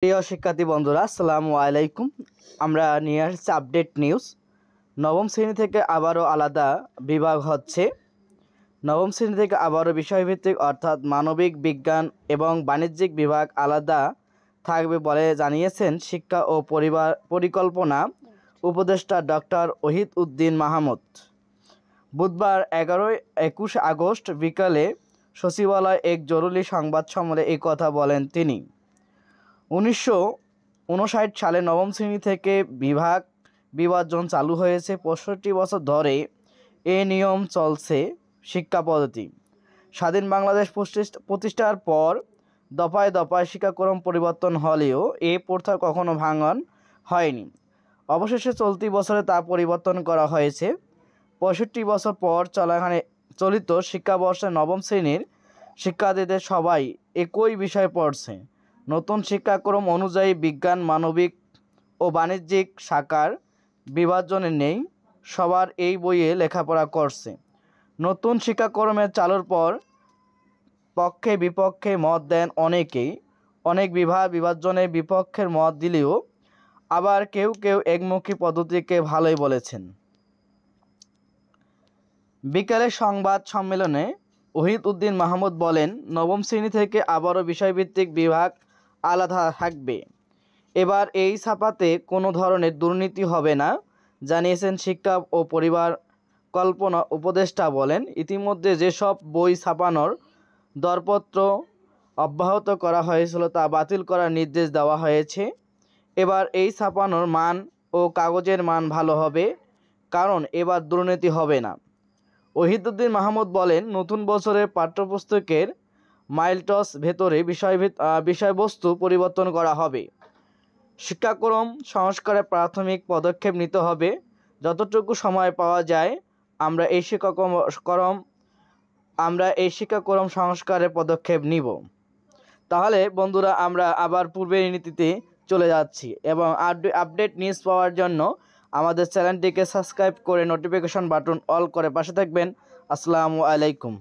প্রিয় শিক্ষার্থী বন্ধুরা, আসসালামু আলাইকুম। আমরা নিয়ে আসছি আপডেট নিউজ। নবম শ্রেণী থেকে আবারও আলাদা বিভাগ হচ্ছে। নবম শ্রেণী থেকে আবারও বিষয়ভিত্তিক অর্থাৎ মানবিক, বিজ্ঞান এবং বাণিজ্যিক বিভাগ আলাদা থাকবে বলে জানিয়েছেন শিক্ষা ও পরিবার পরিকল্পনা উপদেষ্টা ডক্টর ওহিদ উদ্দিন মাহমুদ। বুধবার 21 আগস্ট বিকালে সচিবালয়ে এক জরুরি সংবাদ সম্মেলনে এই কথা বলেন তিনি। 1959 সালে নবম শ্রেণী থেকে বিভাজন চালু হয়েছে। 65 বছর ধরে এ নিয়ম চলছে। শিক্ষা পদ্ধতি স্বাধীন বাংলাদেশ প্রতিষ্ঠার পর দফায় দফায় শিক্ষাক্রম পরিবর্তন হলেও এ প্রথা কখনো ভাঙন হয়নি। অবশেষে চলতি বছরে তা পরিবর্তন করা হয়েছে। 65 বছর পর চলিত শিক্ষাবর্ষে নবম শ্রেণীর শিক্ষার্থীদের সবাই একই বিষয় পড়ছে। নতুন শিক্ষাক্রম অনুযায়ী বিজ্ঞান, মানবিক ও বাণিজ্যিক শাখার বিভাজনে নেই। সবার এই বইয়ে লেখাপড়া করছে। নতুন শিক্ষাক্রমের চালুর পর পক্ষে বিপক্ষে মত দেন অনেকেই। অনেক বিভাজনের বিপক্ষের মত দিলেও আবার কেউ কেউ একমুখী পদ্ধতিকে ভালোই বলেছেন। বিকালে সংবাদ সম্মেলনে ওহিদ উদ্দিন মাহমুদ বলেন, নবম শ্রেণী থেকে আবারও বিষয়ভিত্তিক বিভাগ আলাদা থাকবে। এবার এই ছাপাতে কোনো ধরনের দুর্নীতি হবে না জানিয়েছেন শিক্ষা ও পরিবার কল্পনা উপদেষ্টা। বলেন, ইতিমধ্যে যেসব বই ছাপানোর দরপত্র অব্যাহত করা হয়েছিল তা বাতিল করার নির্দেশ দেওয়া হয়েছে। এবার এই ছাপানোর মান ও কাগজের মান ভালো হবে, কারণ এবার দুর্নীতি হবে না। ওহিদুদ্দিন মাহমুদ বলেন, নতুন বছরের পাঠ্যপুস্তকের মাইলটস ভেতরে বিষয়বস্তু পরিবর্তন করা হবে। শিক্ষাক্রম সংস্কারে প্রাথমিক পদক্ষেপ নিতে হবে। যতটুকু সময় পাওয়া যায় আমরা এই শিক্ষাক্রম সংস্কারের পদক্ষেপ নিব। তাহলে বন্ধুরা, আমরা আবার পূর্বের নীতিতে চলে যাচ্ছি এবং আপডেট নিউজ পাওয়ার জন্য আমাদের চ্যানেলটিকে সাবস্ক্রাইব করে নোটিফিকেশন বাটন অল করে পাশে থাকবেন। আসসালামু আলাইকুম।